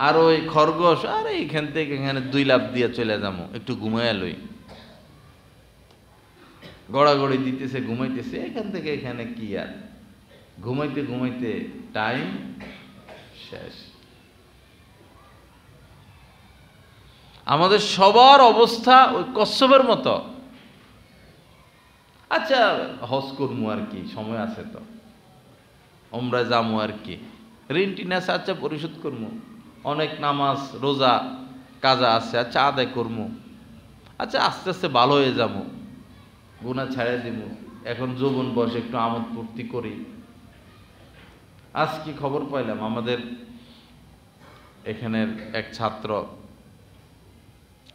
আর ওই খরগোশ, আরে এইখান থেকে এখানে 2 লাফ দিয়ে চলে যাবো, একটু ঘুমাইয়া লই। গড়াগড়ি দিতেছে, ঘুমাইতেছে, এখান থেকে এখানে কি আর, ঘুমাইতে ঘুমাইতে টাইম শেষ। আমাদের সবার অবস্থা ওই কচ্ছপের মতো। আচ্ছা হজ করবো আর কি, সময় আছে তো, ওমরা যামু আর কি, ঋণ টিন আছে, আচ্ছা পরিশোধ করবো, অনেক নামাজ রোজা কাজা আছে, আচ্ছা আদায় করবো, আচ্ছা আস্তে আস্তে ভালো হয়ে যাবো, গুনাহ ছেড়ে দিব, এখন যৌবন বয়সে একটু আমোদ ফুর্তি করি। আজ কি খবর পাইলাম, আমাদের এখানের এক ছাত্র,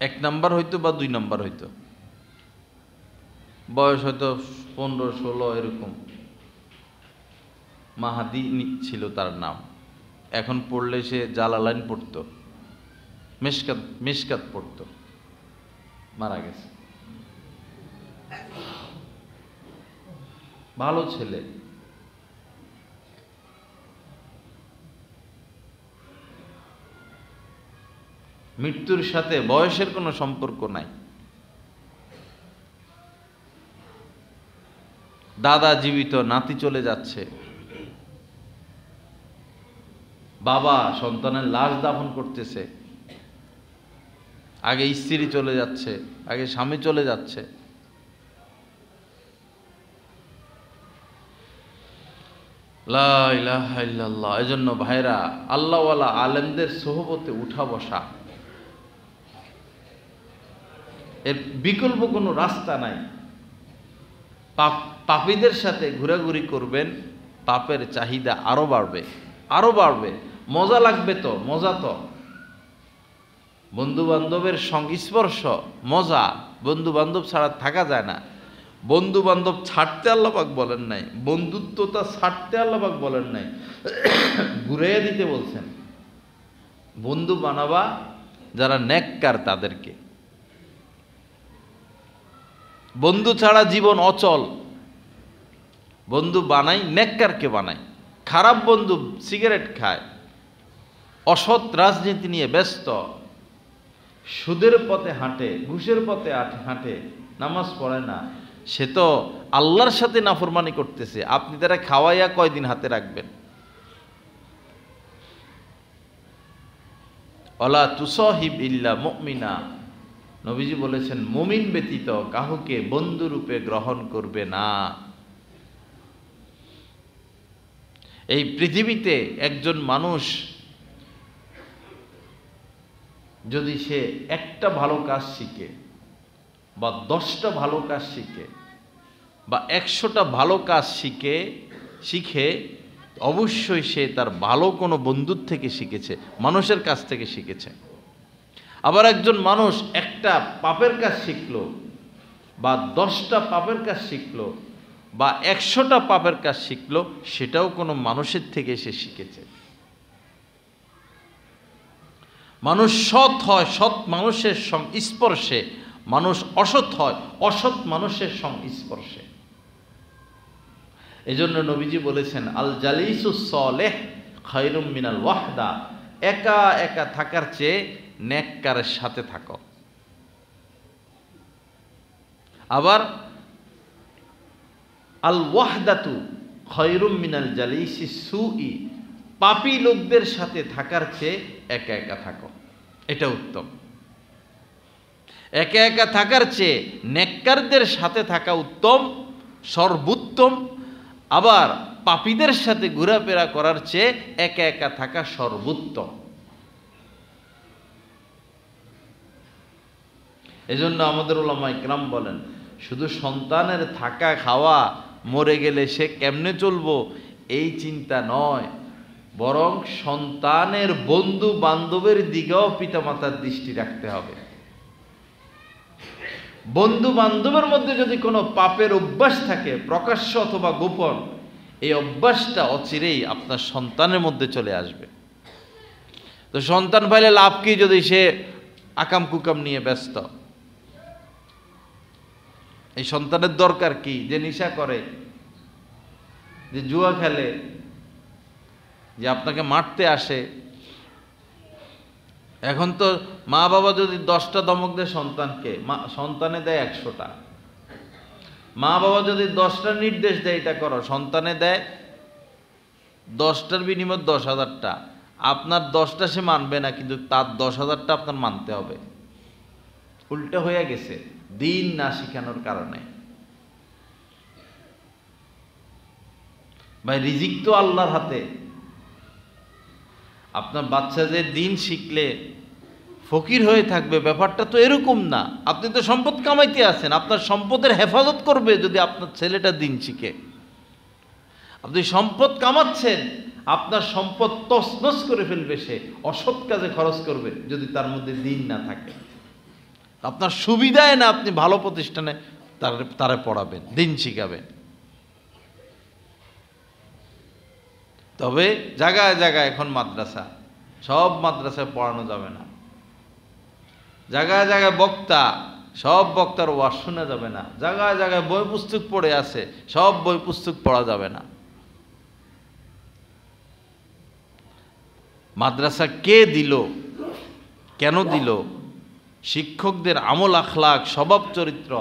1 নাম্বার হইতো বা 2 নাম্বার হইতো, বয়স হয়তো 15-16 এরকম, মাহাদি ছিল তার নাম। এখন পড়লে সে জালালাইন পড়তো, মিশকাত পড়তো, মারা গেছে। ভালো ছেলে, মৃত্যুর সাথে বয়সের কোনো সম্পর্ক নাই। দাদা জীবিত, নাতি চলে যাচ্ছে, বাবা সন্তানের লাশ দাফন করতেছে, আগে স্ত্রী চলে যাচ্ছে, আগে স্বামী চলে যাচ্ছে। লা ইলাহা ইল্লাল্লাহ। এজন্য ভাইরা, আল্লাহওয়ালা আলেমদের সোহবতে উঠা বসা, এর বিকল্প কোনো রাস্তা নাই। পাপীদের সাথে ঘোরাঘুরি করবেন, পাপের চাহিদা আরো বাড়বে, আরো বাড়বে। মজা লাগবে তো, মজা তো, বন্ধু বান্ধবের সংস্পর্শ মজা, বন্ধু বান্ধব ছাড়া থাকা যায় না। বন্ধু বান্ধব ছাড়তে আল্লাহ পাক বলেন নাই, বন্ধুত্বটা ছাড়তে আল্লাহ পাক বলেন নাই, ঘুরাইয়া দিতে বলছেন। বন্ধু বানাবা যারা নেককার তাদেরকে। বন্ধু ছাড়া জীবন অচল, বন্ধু বানাই নেককারকে বানাই। খারাপ বন্ধু সিগারেট খায়, অসৎ রাজনীতি নিয়ে ব্যস্ত, সুদের পথে হাঁটে, ঘুষের পথে হাঁটে, নামাজ পড়ে না, সে তো আল্লাহর সাথে নাফরমানি করতেছে। আপনি তারা খাওয়াইয়া কয়দিন হাতে রাখবেন? ওয়ালা তুসাহিব ইল্লা মুমিনা, নবীজি বলেছেন মুমিন ব্যতীত কাউকে বন্ধুরূপে গ্রহণ করবে না। এই পৃথিবীতে একজন মানুষ যদি সে একটা ভালো কাজ শিখে, বা 10টা ভালো কাজ শিখে, বা 100টা ভালো কাজ শিখে, অবশ্যই সে তার ভালো কোনো বন্ধুর থেকে শিখেছে, মানুষের কাছ থেকে শিখেছে। আবার একজন মানুষ একটা পাপের কাজ শিখলো, বা 10টা পাপের কাজ শিখলো, বা 100টা পাপের কাজ শিখলো, সেটাও কোনো মানুষের থেকে সে শিখেছে। মানুষ সৎ হয় সৎ মানুষের সংস্পর্শে, মানুষ অসৎ হয় অসৎ মানুষের সংস্পর্শে। এজন্য নবীজি বলেছেন আল জালিসুস সালেহ খায়রুম মিনাল ওয়াহদা, একা একা থাকার চেয়ে নেককারের সাথে থাকো। আবার আল ওয়াহদাতু খায়রুম মিনাল জালিসিস সুই, পাপী লোকদের সাথে থাকার চেয়ে একা একা থাকো, এটা উত্তম। একা একা থাকার চেয়ে নেককারদের সাথে থাকা উত্তম, সর্বোত্তম। আবার পাপীদের সাথে ঘোরাফেরা করার চেয়ে একা একা থাকা সর্বোত্তম। এজন্য আমাদের উলামা ইকরাম বলেন, শুধু সন্তানের থাকা খাওয়া, মরে গেলে সে কেমনে চলবো এই চিন্তা নয়, বরং সন্তানের বন্ধু বান্ধবের দিকেও পিতামাতার দৃষ্টি রাখতে হবে। বন্ধু বান্ধবের মধ্যে যদি কোনো পাপের অভ্যাস থাকে, প্রকাশ্য অথবা গোপন, এই অভ্যাসটা অচিরেই আপনার সন্তানের মধ্যে চলে আসবে। তো সন্তান পাইলে লাভ কি যদি সে আকাম কুকাম নিয়ে ব্যস্ত? এই সন্তানের দরকার কি? যে নেশা করে, যে জুয়া খেলে, যে আপনাকে মারতে আসে। এখন তো মা বাবা যদি 10টা ধমক দেয় সন্তানকে, সন্তানে দেয় 100টা। মা বাবা যদি 10টা নির্দেশ দেয় এটা করো, সন্তানে দেয় 10টার বিনিময়ে 10,000টা, আপনার 10টা সে মানবে না, কিন্তু তার 10,000টা আপনার মানতে হবে। উল্টো হয়ে গেছে দিন না শিখানোর কারণে। ভাই রিজিক তো আল্লাহর হাতে। আপনার বাচ্চা যে দিন শিখলে ফকির হয়ে থাকবে, ব্যাপারটা তো এরকম না। আপনি তো সম্পদ কামাইতে আছেন, আপনার সম্পদের হেফাজত করবে যদি আপনার ছেলেটা দিন শিখে। আপনি সম্পদ কামাচ্ছেন, আপনার সম্পদ তছনছ করে ফেলবে সে, অসৎ কাজে খরচ করবে যদি তার মধ্যে দিন না থাকে। আপনার সুবিধায় না আপনি ভালো প্রতিষ্ঠানে তারে পড়াবেন, দিন শিখাবেন। তবে জায়গায় জায়গায় এখন মাদ্রাসা, সব মাদ্রাসায় পড়ানো যাবে না। জায়গায় জায়গায় বক্তা, সব বক্তার ওয়াজ শোনা যাবে না। জায়গায় জায়গায় বই পুস্তক পড়ে আছে, সব বই পুস্তক পড়া যাবে না। মাদ্রাসা কে দিল, কেন দিল? শিক্ষকদের আমল আখলাক স্বভাব চরিত্র,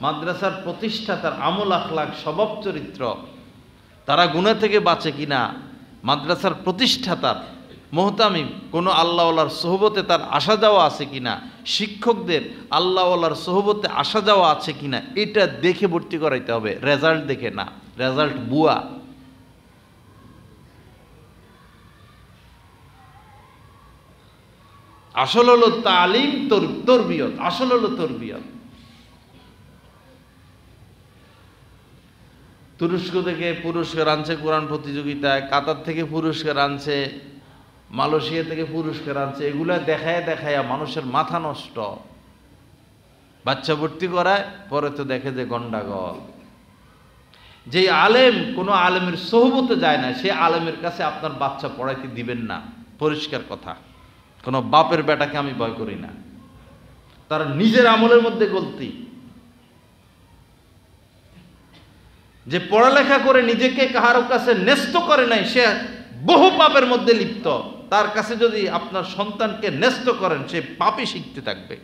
মাদ্রাসার প্রতিষ্ঠাতার আমল আখলাক স্বভাব চরিত্র, তারা গুনাহ থেকে বাঁচে কিনা, মাদ্রাসার প্রতিষ্ঠাতার মোহতামিম কোনো আল্লাহওয়ালার সোহবতে তার আসা যাওয়া আছে কিনা, শিক্ষকদের আল্লাহওয়ালার সোহবতে আসা যাওয়া আছে কিনা, এটা দেখে ভর্তি করাইতে হবে, রেজাল্ট দেখে না। রেজাল্ট বুয়া। আসল হলো তালিম, তরবিয়ত, আসল হলো তরবিয়ত। তুরস্ক থেকে পুরস্কার আনছে কোরআন প্রতিযোগিতায়, কাতার থেকে পুরস্কার আনছে, মালয়েশিয়া থেকে পুরস্কার আনছে, এগুলা দেখায় দেখায় মানুষের মাথা নষ্ট। বাচ্চা ভর্তি করায়, পরে তো দেখে যে গন্ডাগোল। যে আলেম কোনো আলেমের সোহবতে যায় না, সে আলেমের কাছে আপনার বাচ্চা পড়াইতে দিবেন না, পরিষ্কার কথা। কোনো বাপের বেটাকে আমি ভয় করি না, তারা নিজের আমলের মধ্যে গলতি। যে পড়ালেখা করে নিজেকে কাহারও কাছে ন্যস্ত করে নাই, সে বহু পাপের মধ্যে লিপ্ত। তার কাছে যদি আপনার সন্তানকে ন্যস্ত করেন, সে পাপই শিখতে থাকবে।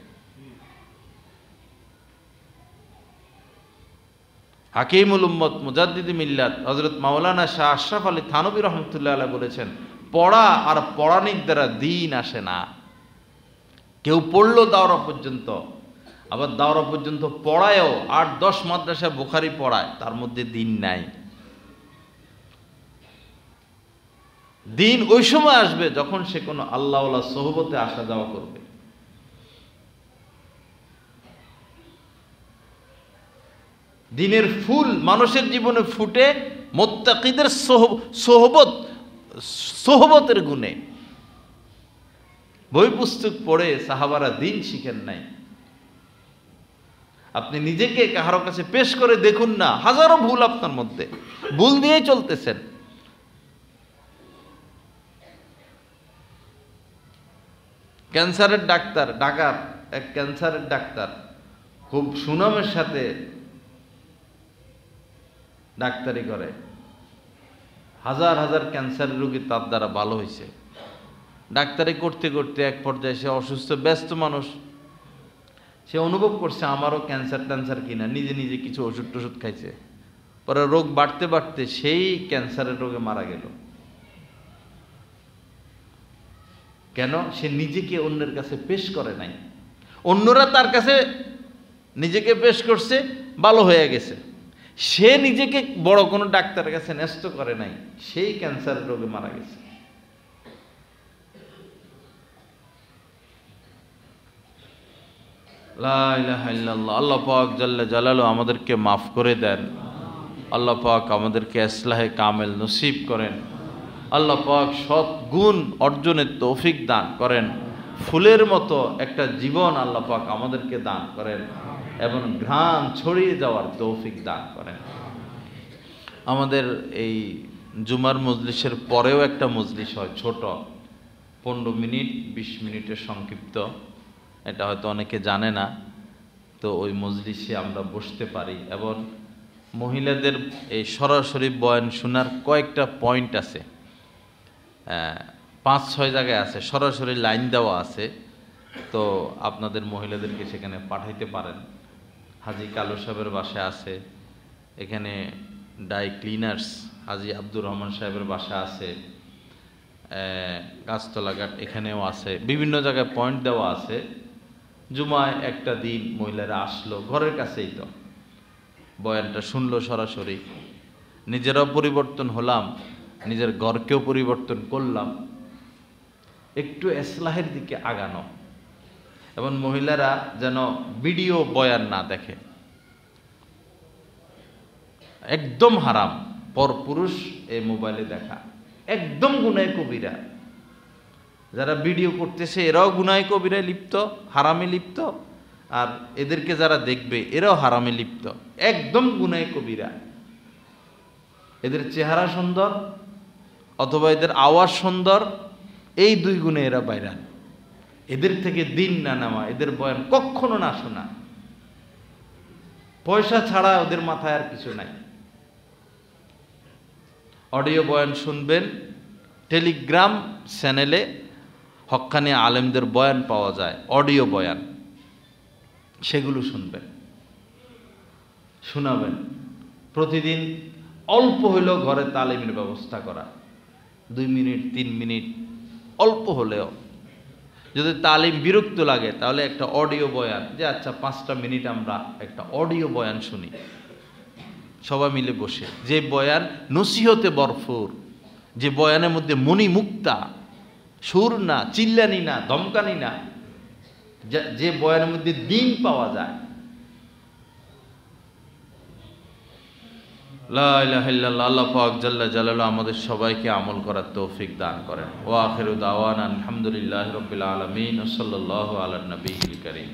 হাকিমুল উম্মত মুজাদ্দিদি মিল্লাত হযরত মাওলানা শাহ আশরাফ আলী থানভী রহমতুল্লাহ আলাইহি বলেছেন, পড়া আর পড়ানির দ্বারা দিন আসে না। কেউ পড়লো দাওরা পর্যন্ত, আবার দাওরা পর্যন্ত পড়ায়ও 8-10 মাদ্রাসা বুখারী পড়ায়, তার মধ্যে দিন নাই। দিন ওই সময় আসবে যখন সে কোনো আল্লাহওয়ালা সোহবতে আসা যাওয়া করবে। দিনের ফুল মানুষের জীবনে ফুটে মুত্তাকিদের সোহবতের গুণে। বই পুস্তক পড়ে সাহাবারা দিন শিখেন নাই। আপনি নিজেকে কারো কাছে পেশ করে দেখুন না, হাজারো ভুল আপনার মধ্যে, ভুল দিয়েই চলতেছেন। ক্যান্সারের ডাক্তার, ঢাকার এক ক্যান্সারের ডাক্তার, খুব সুনামের সাথে ডাক্তারি করে, হাজার হাজার ক্যান্সারের রোগী তার দ্বারা ভালো হয়েছে। ডাক্তারি করতে করতে এক পর্যায়ে সে অসুস্থ, ব্যস্ত মানুষ, সে অনুভব করছে আমারও ক্যান্সার কিনা, নিজে নিজে কিছু ওষুধ টষুধ খাইছে। পরে রোগ বাড়তে বাড়তে সেই ক্যান্সারের রোগে মারা গেল। কেন? সে নিজেকে অন্যের কাছে পেশ করে নাই। অন্যরা তার কাছে নিজেকে পেশ করছে, ভালো হয়ে গেছে। সে নিজেকে বড় কোনো ডাক্তারের কাছে ন্যস্ত করে নাই, সেই ক্যান্সারের রোগে মারা গেছে। লা ইলাহা ইল্লাল্লাহ। আল্লাহ পাক জাল্লা জালালু আমাদেরকে মাফ করে দেন। আল্লাহ পাক আমাদেরকে ইসলাহে কামেল নসিব করেন। আল্লাহ পাক সৎ গুণ অর্জনের তৌফিক দান করেন। ফুলের মতো একটা জীবন আল্লাহ পাক আমাদেরকে দান করেন এবং ঘ্রাণ ছড়িয়ে যাওয়ার তৌফিক দান করেন। আমাদের এই জুমার মজলিসের পরেও একটা মজলিস হয়, ছোট, 15 মিনিট 20 মিনিটের সংক্ষিপ্ত। এটা হয়তো অনেকে জানে না। তো ওই মজলিসে আমরা বসতে পারি এবং মহিলাদের এই সরাসরি বয়ান শোনার কয়েকটা পয়েন্ট আছে, 5-6 জায়গায় আছে, সরাসরি লাইন দেওয়া আছে। তো আপনাদের মহিলাদেরকে সেখানে পাঠাইতে পারেন। হাজি কালু সাহেবের বাসা আছে, এখানে ডাই ক্লিনার্স হাজি আব্দুর রহমান সাহেবের বাসা আছে, গাছতলা ঘাট এখানেও আছে, বিভিন্ন জায়গায় পয়েন্ট দেওয়া আছে। জুমায় একটা দিন মহিলারা আসলো, ঘরের কাছেই তো, বয়ানটা শুনলো সরাসরি, নিজেরাও পরিবর্তন হলাম, নিজের ঘরকেও পরিবর্তন করলাম, একটু ইসলাহের দিকে আগানো। এবং মহিলারা যেন ভিডিও বয়ান না দেখে, একদম হারাম পরপুরুষ এই মোবাইলে দেখা, একদম গুনাহে কবিরা। যারা ভিডিও করতেছে এরাও গুনাহে কবিরায় লিপ্ত, হারামে লিপ্ত, আর এদেরকে যারা দেখবে এরাও হারামে লিপ্ত, একদম গুনাহে কবিরা। এদের চেহারা সুন্দর অথবা এদের আওয়াজ সুন্দর, এই দুই গুণে এরা বাইরান। এদের থেকে দিন না নেওয়া, এদের বয়ান কখনো না শোনা, পয়সা ছাড়া ওদের মাথায় আর কিছু নাই। অডিও বয়ান শুনবেন, টেলিগ্রাম চ্যানেলে হক্কানি আলেমদের বয়ান পাওয়া যায়, অডিও বয়ান, সেগুলো শুনবেন, শোনাবেন। প্রতিদিন অল্প হইলেও ঘরে তালিমের ব্যবস্থা করা, 2 মিনিট 3 মিনিট অল্প হলেও। যদি তালিম বিরক্ত লাগে তাহলে একটা অডিও বয়ান, যে আচ্ছা 5টা মিনিট আমরা একটা অডিও বয়ান শুনি সবাই মিলে বসে, যে বয়ান নসিহতে ভরপুর, যে বয়ানের মধ্যে মণি মুক্তা, সুর না, চিল্লানি না, ধমকানি না, যে বয়ানের মধ্যে দিন পাওয়া যায়। লা ইলাহা ইল্লাল্লাহ। আল্লাহ পাক জাল্লা জালালুহু আমাদের সবাইকে আমল করার তৌফিক দান করেন। ওয়া আখিরু দাওয়ানা আলহামদুলিল্লাহি রাব্বিল আলামিন ওয়া সাল্লাল্লাহু আলা নবিয়িল কারীম।